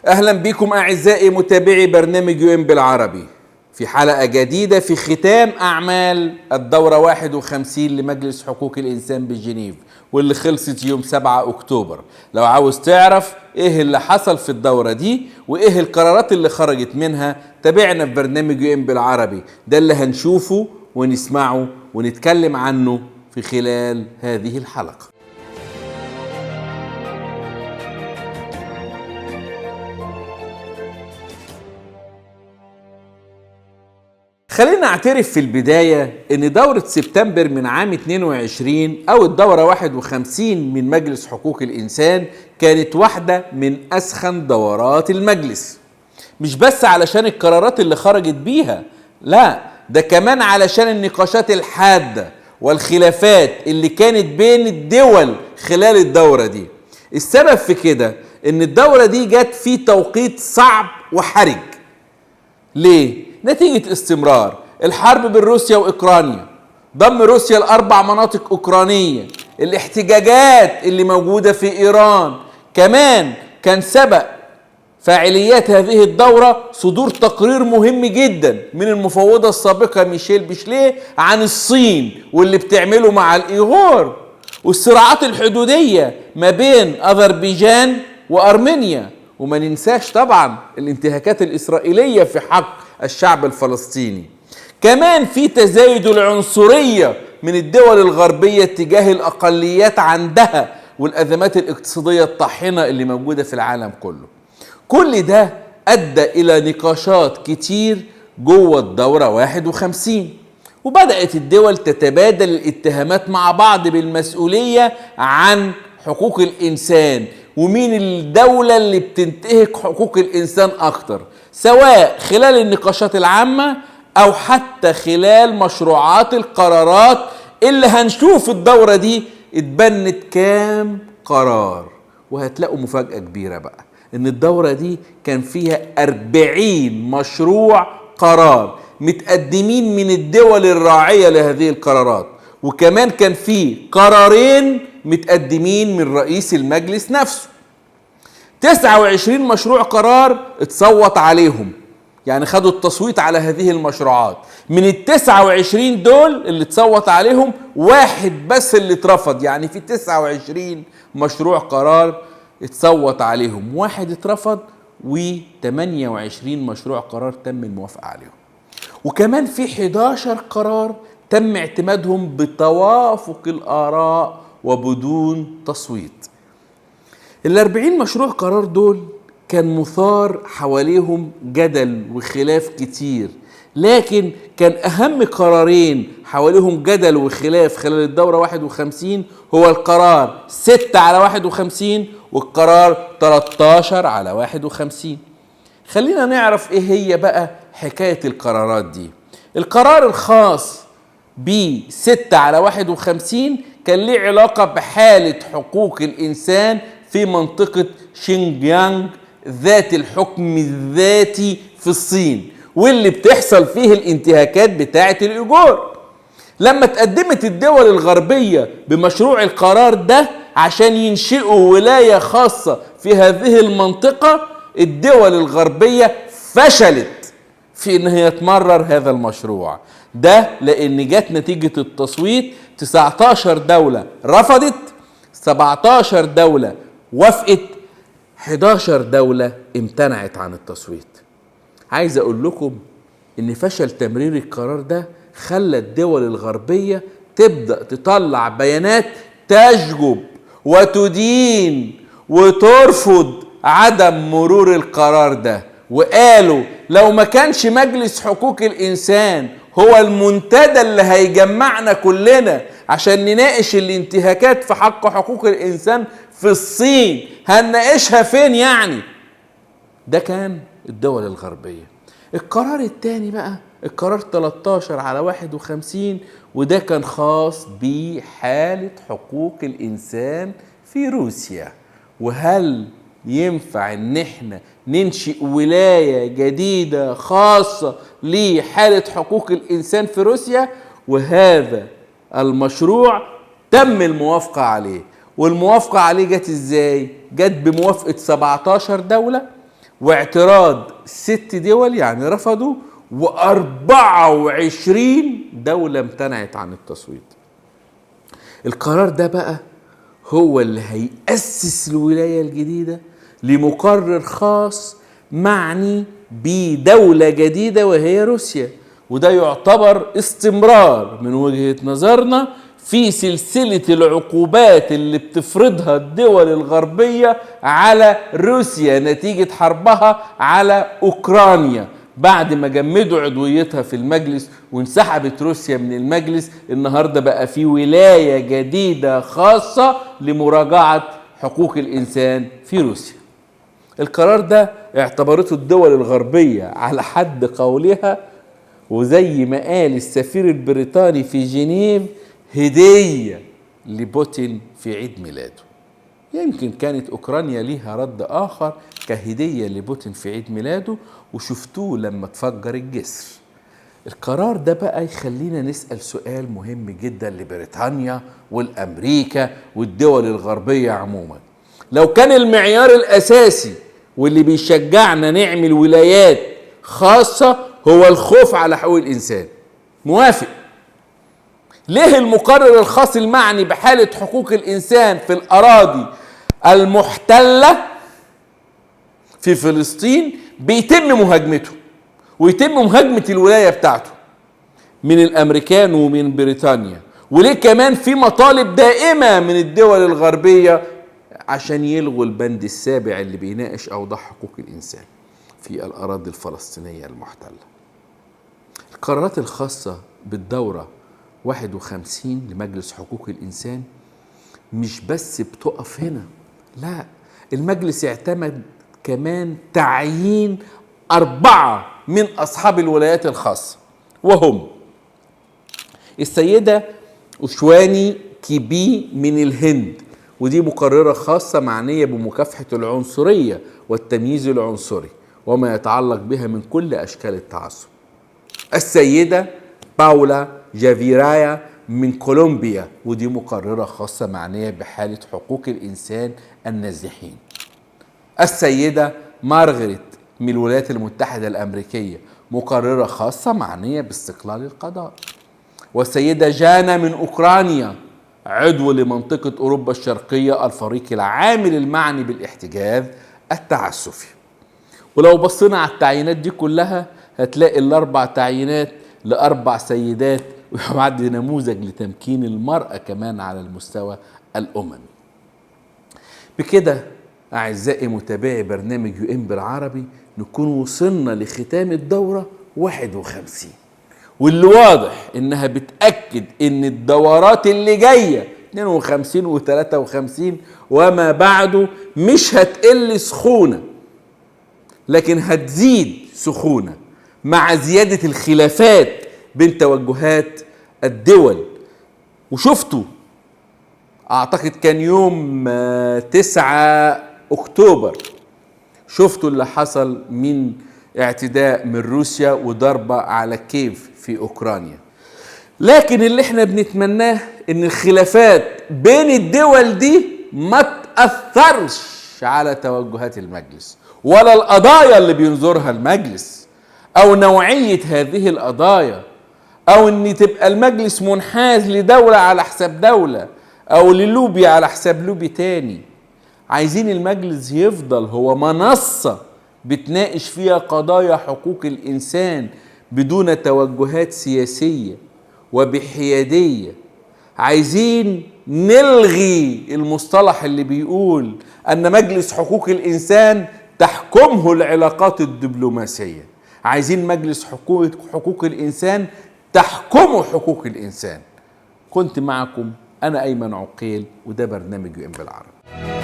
أهلا بكم أعزائي متابعي برنامج UN بالعربي في حلقة جديدة في ختام أعمال الدورة 51 لمجلس حقوق الإنسان بجنيف، واللي خلصت يوم 7 أكتوبر. لو عاوز تعرف إيه اللي حصل في الدورة دي وإيه القرارات اللي خرجت منها، تابعنا في برنامج UN بالعربي. ده اللي هنشوفه ونسمعه ونتكلم عنه في خلال هذه الحلقة. خلينا نعترف في البداية ان دورة سبتمبر من عام 22 او الدورة 51 من مجلس حقوق الانسان كانت واحدة من اسخن دورات المجلس، مش بس علشان القرارات اللي خرجت بيها، لا ده كمان علشان النقاشات الحادة والخلافات اللي كانت بين الدول خلال الدورة دي. السبب في كده ان الدورة دي جت في توقيت صعب وحرج. ليه؟ نتيجة استمرار الحرب بين روسيا وأوكرانيا، ضم روسيا لأربع مناطق أوكرانية، الاحتجاجات اللي موجودة في إيران. كمان كان سبق فاعليات هذه الدورة صدور تقرير مهم جدا من المفوضة السابقة ميشيل بيشليه عن الصين واللي بتعمله مع الإيغور، والصراعات الحدودية ما بين أذربيجان وأرمينيا، وما ننساش طبعا الانتهاكات الإسرائيلية في حق الشعب الفلسطيني. كمان في تزايد العنصرية من الدول الغربية تجاه الأقليات عندها، والأزمات الاقتصادية الطاحنة اللي موجودة في العالم كله. كل ده أدى إلى نقاشات كتير جوه الدورة 51، وبدأت الدول تتبادل الاتهامات مع بعض بالمسؤولية عن حقوق الإنسان، ومين الدولة اللي بتنتهك حقوق الإنسان أكتر، سواء خلال النقاشات العامة أو حتى خلال مشروعات القرارات اللي هنشوف الدورة دي اتبنت كام قرار. وهتلاقوا مفاجأة كبيرة بقى، إن الدورة دي كان فيها 40 مشروع قرار متقدمين من الدول الراعية لهذه القرارات، وكمان كان في قرارين متقدمين من رئيس المجلس نفسه. 29 مشروع قرار اتصوت عليهم، يعني خدوا التصويت على هذه المشروعات. من ال29 دول اللي اتصوت عليهم واحد بس اللي اترفض، يعني في 29 مشروع قرار اتصوت عليهم واحد اترفض، و28 مشروع قرار تم الموافقة عليهم. وكمان في 11 قرار تم اعتمادهم بتوافق الآراء وبدون تصويت. ال40 مشروع قرار دول كان مثار حواليهم جدل وخلاف كتير، لكن كان أهم قرارين حواليهم جدل وخلاف خلال الدورة 51 هو القرار 6/51 والقرار 13/51. خلينا نعرف ايه هي بقى حكاية القرارات دي. القرار الخاص ب6/51 كان ليه علاقة بحالة حقوق الإنسان في منطقة شينجيانج ذات الحكم الذاتي في الصين، واللي بتحصل فيه الانتهاكات بتاعة الإيغور. لما تقدمت الدول الغربية بمشروع القرار ده عشان ينشئوا ولاية خاصة في هذه المنطقة، الدول الغربية فشلت في ان هي تمرر هذا المشروع ده، لان جت نتيجة التصويت 19 دولة رفضت، 17 دولة وافقت، 11 دولة امتنعت عن التصويت. عايز اقول لكم ان فشل تمرير القرار ده خلى الدول الغربية تبدأ تطلع بيانات تشجب وتدين وترفض عدم مرور القرار ده، وقالوا لو ما كانش مجلس حقوق الإنسان هو المنتدى اللي هيجمعنا كلنا عشان نناقش الانتهاكات في حق حقوق الإنسان في الصين، هنناقشها فين يعني؟ ده كان الدول الغربية. القرار الثاني بقى القرار 13/51، وده كان خاص بحالة حقوق الإنسان في روسيا، وهل ينفع ان احنا ننشئ ولاية جديدة خاصة لحالة حقوق الإنسان في روسيا. وهذا المشروع تم الموافقة عليه، والموافقة عليه جت ازاي؟ جت بموافقة 17 دولة واعتراض 6 دول يعني رفضوا، و24 دولة امتنعت عن التصويت. القرار ده بقى هو اللي هيأسس الولاية الجديدة لمقرر خاص معني بدولة جديدة وهي روسيا، وده يعتبر استمرار من وجهة نظرنا في سلسلة العقوبات اللي بتفرضها الدول الغربية على روسيا نتيجة حربها على أوكرانيا. بعد ما جمدوا عضويتها في المجلس وانسحبت روسيا من المجلس، النهاردة بقى في ولاية جديدة خاصة لمراجعة حقوق الإنسان في روسيا. القرار ده اعتبرته الدول الغربية على حد قولها، وزي ما قال السفير البريطاني في جنيف، هدية لبوتين في عيد ميلاده. يمكن كانت أوكرانيا ليها رد آخر كهدية لبوتين في عيد ميلاده، وشفتوه لما تفجر الجسر. القرار ده بقى يخلينا نسأل سؤال مهم جدا لبريطانيا والأمريكا والدول الغربية عموما. لو كان المعيار الأساسي واللي بيشجعنا نعمل ولايات خاصة هو الخوف على حقوق الإنسان، موافق. ليه المقرر الخاص المعني بحالة حقوق الإنسان في الأراضي المحتلة في فلسطين بيتم مهاجمته ويتم مهاجمة الولاية بتاعته من الأمريكان ومن بريطانيا؟ وليه كمان في مطالب دائمة من الدول الغربية عشان يلغوا البند السابع اللي بيناقش أوضاع حقوق الإنسان في الأراضي الفلسطينية المحتلة؟ القرارات الخاصة بالدورة 51 لمجلس حقوق الإنسان مش بس بتقف هنا، لا، المجلس اعتمد كمان تعيين 4 من أصحاب الولايات الخاصة، وهم السيدة أشواني كيبي من الهند، ودي مقررة خاصة معنية بمكافحة العنصرية والتمييز العنصري وما يتعلق بها من كل أشكال التعصب. السيدة باولا جافيرايا من كولومبيا، ودي مقررة خاصة معنية بحالة حقوق الإنسان النازحين. السيدة مارغريت من الولايات المتحدة الأمريكية، مقررة خاصة معنية باستقلال القضاء. والسيدة جانا من أوكرانيا، عضو لمنطقة أوروبا الشرقية، الفريق العامل المعني بالاحتجاز التعسفي. ولو بصينا على التعيينات دي كلها هتلاقي ال4 تعيينات ل4 سيدات، وبعد نموذج لتمكين المرأة كمان على المستوى الأممي. بكده أعزائي متابعي برنامج UN بالعربي نكون وصلنا لختام الدورة 51، واللي واضح إنها بتأكد إن الدورات اللي جاية 52 و53 وما بعده مش هتقل سخونة، لكن هتزيد سخونة مع زيادة الخلافات بين توجهات الدول. وشفتوا أعتقد كان يوم 9 أكتوبر شفتوا اللي حصل من اعتداء من روسيا وضربة على كييف في أوكرانيا. لكن اللي احنا بنتمناه ان الخلافات بين الدول دي ما تأثرش على توجهات المجلس ولا القضايا اللي بينظرها المجلس او نوعية هذه القضايا، او ان تبقى المجلس منحاز لدولة على حساب دولة او للوبي على حساب لوبي تاني. عايزين المجلس يفضل هو منصة بتناقش فيها قضايا حقوق الإنسان بدون توجهات سياسية وبحيادية. عايزين نلغي المصطلح اللي بيقول أن مجلس حقوق الإنسان تحكمه العلاقات الدبلوماسية. عايزين مجلس حقوق الإنسان تحكمه حقوق الإنسان. كنت معكم أنا أيمن عقيل، وده برنامج UN بالعربي.